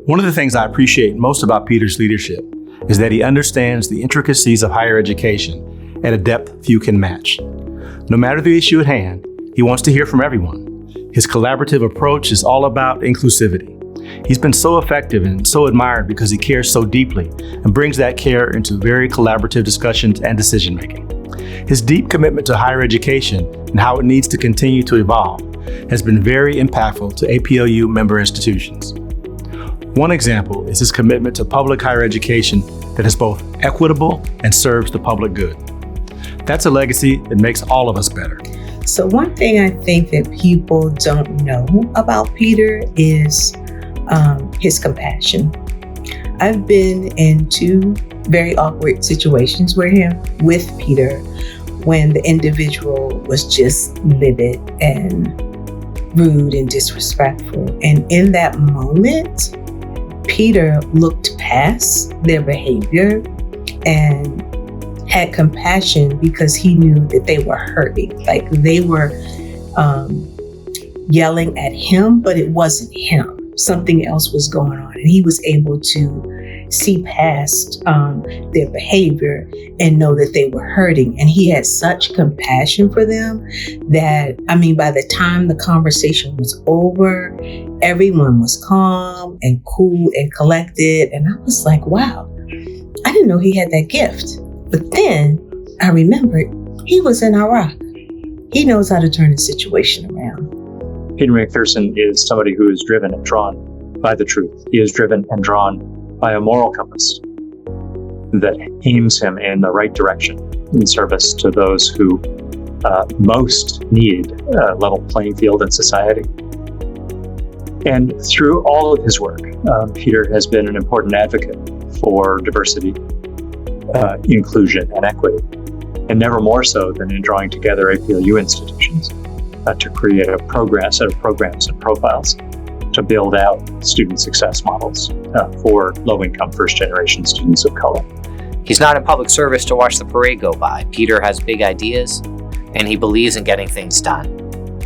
One of the things I appreciate most about Peter's leadership is that he understands the intricacies of higher education at a depth few can match. No matter the issue at hand, he wants to hear from everyone. His collaborative approach is all about inclusivity. He's been so effective and so admired because he cares so deeply and brings that care into very collaborative discussions and decision-making. His deep commitment to higher education and how it needs to continue to evolve has been very impactful to APLU member institutions. One example is his commitment to public higher education that is both equitable and serves the public good. That's a legacy that makes all of us better. So one thing I think that people don't know about Peter is his compassion. I've been in two very awkward situations with Peter when the individual was just livid and rude and disrespectful. And in that moment, Peter looked past their behavior and had compassion because he knew that they were hurting. Like they were yelling at him, but it wasn't him. Something else was going on. And he was able to see past their behavior and know that they were hurting. And he had such compassion for them that, by the time the conversation was over, everyone was calm and cool and collected. And I was like, wow, I didn't know he had that gift. But then I remembered he was in Iraq. He knows how to turn the situation around. Peter McPherson is somebody who is driven and drawn by the truth. He is driven and drawn by a moral compass that aims him in the right direction in service to those who most need a level playing field in society. And through all of his work, Peter has been an important advocate for diversity, inclusion, and equity, and never more so than in drawing together APLU institutions to create a set of programs and profiles to build out student success models for low-income first-generation students of color. He's not in public service to watch the parade go by. Peter has big ideas, and he believes in getting things done.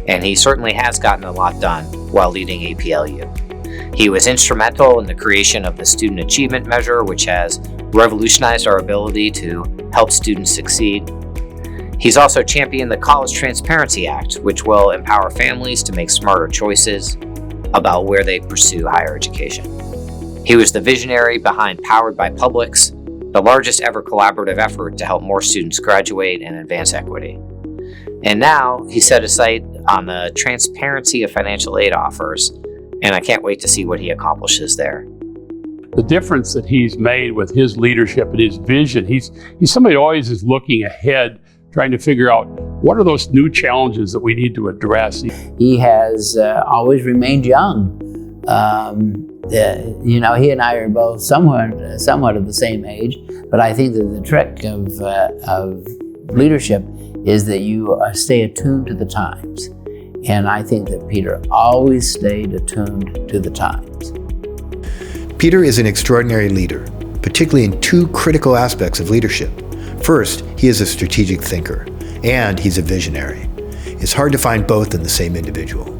And he certainly has gotten a lot done while leading APLU. He was instrumental in the creation of the Student Achievement Measure, which has revolutionized our ability to help students succeed. He's also championed the College Transparency Act, which will empower families to make smarter choices about where they pursue higher education. He was the visionary behind Powered by Publix, the largest ever collaborative effort to help more students graduate and advance equity. And now he's set a sight on the transparency of financial aid offers, and I can't wait to see what he accomplishes there. The difference that he's made with his leadership and his vision, he's somebody who always is looking ahead, trying to figure out what are those new challenges that we need to address. He has always remained young. He and I are both somewhat of the same age, but I think that the trick of leadership is that you stay attuned to the times. And I think that Peter always stayed attuned to the times. Peter is an extraordinary leader, particularly in two critical aspects of leadership. First, he is a strategic thinker, and he's a visionary. It's hard to find both in the same individual.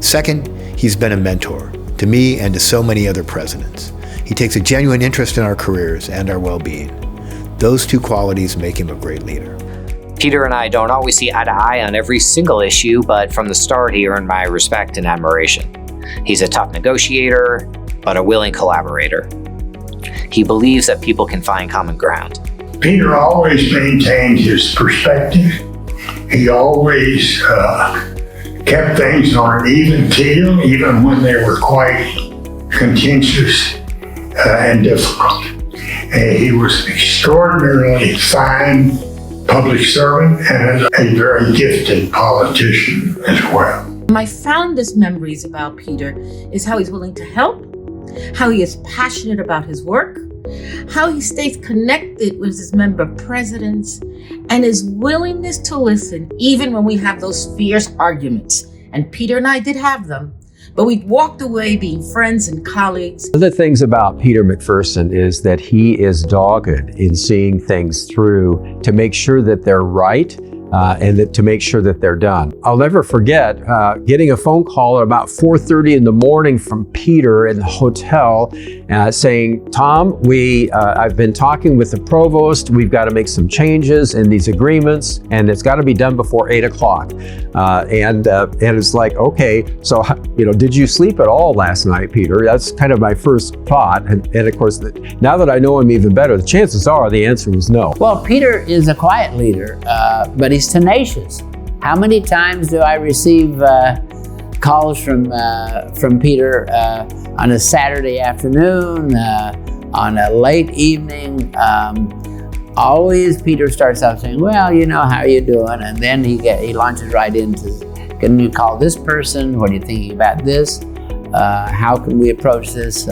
Second, he's been a mentor to me and to so many other presidents. He takes a genuine interest in our careers and our well-being. Those two qualities make him a great leader. Peter and I don't always see eye to eye on every single issue, but from the start he earned my respect and admiration. He's a tough negotiator, but a willing collaborator. He believes that people can find common ground. Peter always maintained his perspective. He always kept things on an even keel, even when they were quite contentious and difficult. He was an extraordinarily fine public servant and a very gifted politician as well. My fondest memories about Peter is how he's willing to help, how he is passionate about his work, how he stays connected with his member presidents, and his willingness to listen even when we have those fierce arguments. And Peter and I did have them, but we walked away being friends and colleagues. One of the things about Peter McPherson is that he is dogged in seeing things through to make sure that they're right, to make sure that they're done. I'll never forget getting a phone call at about 4:30 in the morning from Peter in the hotel saying, Tom, I've been talking with the provost. We've got to make some changes in these agreements, and it's got to be done before 8 o'clock. And it's like, okay, so did you sleep at all last night, Peter? That's kind of my first thought. And of course, now that I know him even better, the chances are the answer was no. Well, Peter is a quiet leader, but he's tenacious. How many times do I receive calls from Peter on a Saturday afternoon, on a late evening? Always Peter starts out saying, well, how are you doing? And then he launches right into, can you call this person? What are you thinking about this? How can we approach this?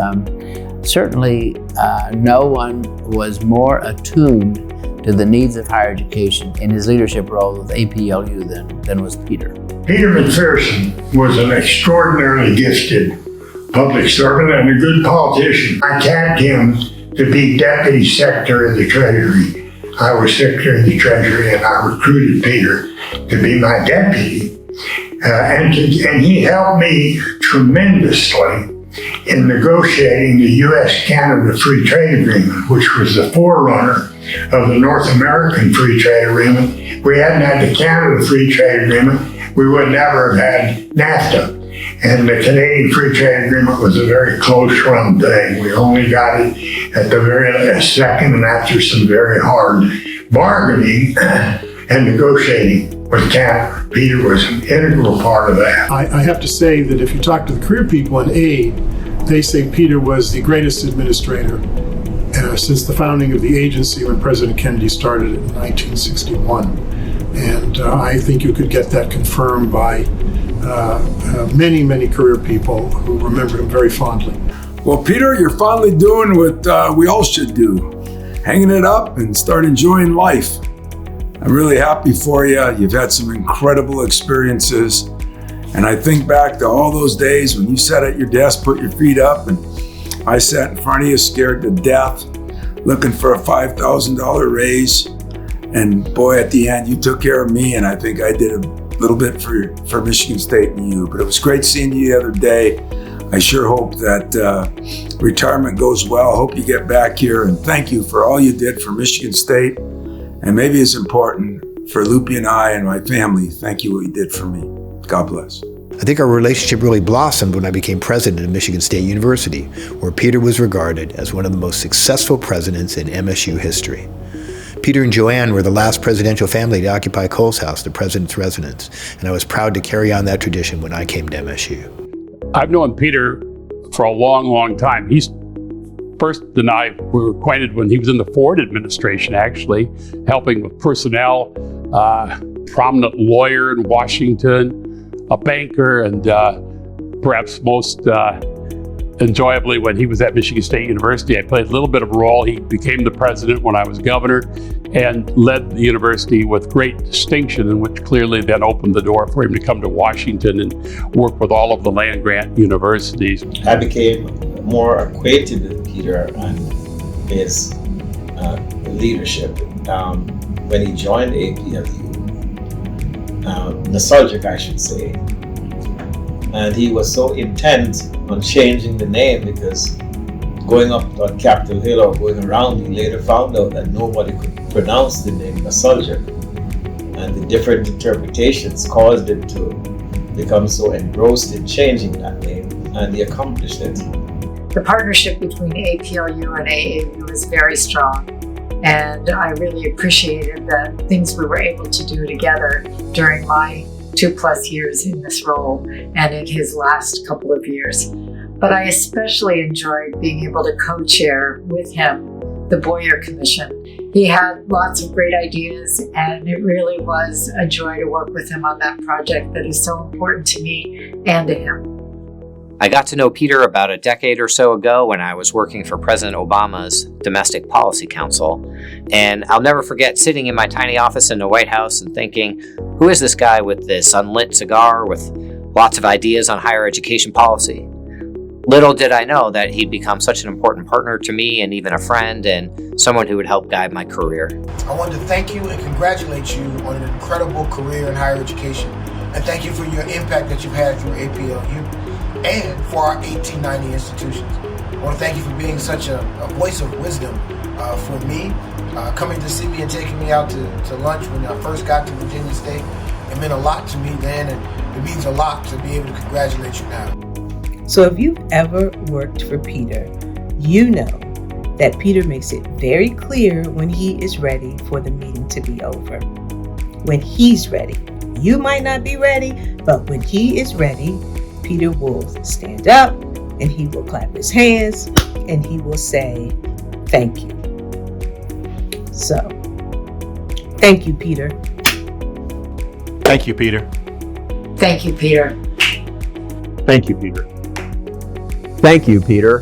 Certainly, no one was more attuned to the needs of higher education in his leadership role with APLU than was Peter. Peter McPherson was an extraordinarily gifted public servant and a good politician. I tapped him to be Deputy Secretary of the Treasury. I was Secretary of the Treasury, and I recruited Peter to be my deputy. And he helped me tremendously in negotiating the U.S.-Canada Free Trade Agreement, which was the forerunner of the North American Free Trade Agreement. If we hadn't had the Canada Free Trade Agreement, we would never have had NAFTA. And the Canadian Free Trade Agreement was a very close-run thing. We only got it at the very last second, and after some very hard bargaining and negotiating with Canada. Peter was an integral part of that. I have to say that if you talk to the career people in aid, they say Peter was the greatest administrator since the founding of the agency when President Kennedy started it in 1961. And I think you could get that confirmed by many, many career people who remember him very fondly. Well, Peter, you're finally doing what we all should do, hanging it up and start enjoying life. I'm really happy for you. You've had some incredible experiences. And I think back to all those days when you sat at your desk, put your feet up, and I sat in front of you scared to death, looking for a $5,000 raise. And boy, at the end, you took care of me, and I think I did a little bit for Michigan State and you. But it was great seeing you the other day. I sure hope that retirement goes well. I hope you get back here, and thank you for all you did for Michigan State. And maybe it's important for Loopy and I and my family. Thank you what you did for me. God bless. I think our relationship really blossomed when I became president of Michigan State University, where Peter was regarded as one of the most successful presidents in MSU history. Peter and Joanne were the last presidential family to occupy Cole's house, the president's residence, and I was proud to carry on that tradition when I came to MSU. I've known Peter for a long, long time. First and I were acquainted when he was in the Ford administration, actually, helping with personnel, prominent lawyer in Washington, a banker, and perhaps most enjoyably when he was at Michigan State University. I played a little bit of a role. He became the president when I was governor and led the university with great distinction, and which clearly then opened the door for him to come to Washington and work with all of the land-grant universities. I became more acquainted with Peter and his leadership when he joined APLU, nostalgic I should say, and he was so intent on changing the name because going up on Capitol Hill or going around, he later found out that nobody could pronounce the name nostalgic, and the different interpretations caused him to become so engrossed in changing that name, and he accomplished it. The partnership between APLU and AAU is very strong, and I really appreciated the things we were able to do together during my 2+ years in this role and in his last couple of years. But I especially enjoyed being able to co-chair with him the Boyer Commission. He had lots of great ideas, and it really was a joy to work with him on that project that is so important to me and to him. I got to know Peter about a decade or so ago when I was working for President Obama's Domestic Policy Council, and I'll never forget sitting in my tiny office in the White House and thinking, who is this guy with this unlit cigar with lots of ideas on higher education policy? Little did I know that he'd become such an important partner to me and even a friend and someone who would help guide my career. I wanted to thank you and congratulate you on an incredible career in higher education. And thank you for your impact that you've had through APLU and for our 1890 institutions. I want to thank you for being such a voice of wisdom for me, coming to see me and taking me out to lunch when I first got to Virginia State. It meant a lot to me then, and it means a lot to be able to congratulate you now. So if you've ever worked for Peter, you know that Peter makes it very clear when he is ready for the meeting to be over. When he's ready. You might not be ready, but when he is ready, Peter will stand up and he will clap his hands and he will say, thank you. So, thank you, Peter. Thank you, Peter. Thank you, Peter. Thank you, Peter. Thank you, Peter.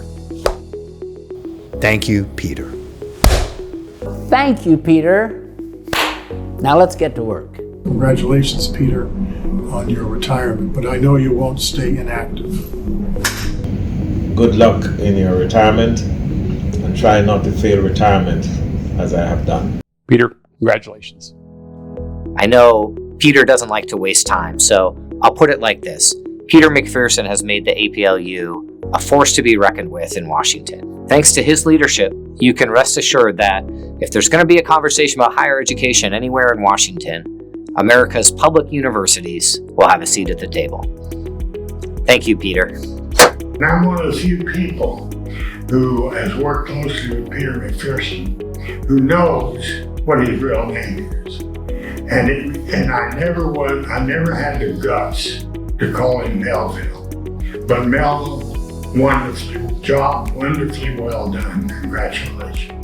Thank you, Peter. Thank you, Peter. Now let's get to work. Congratulations, Peter, on your retirement, but I know you won't stay inactive. Good luck in your retirement, and try not to fail retirement as I have done. Peter, congratulations. I know Peter doesn't like to waste time, so I'll put it like this. Peter McPherson has made the APLU a force to be reckoned with in Washington. Thanks to his leadership, you can rest assured that if there's going to be a conversation about higher education anywhere in Washington, America's public universities will have a seat at the table. Thank you, Peter. And I'm one of the few people who has worked closely with Peter McPherson, who knows what his real name is. And I never had the guts to call him Melville. But Melville, wonderfully well done. Congratulations.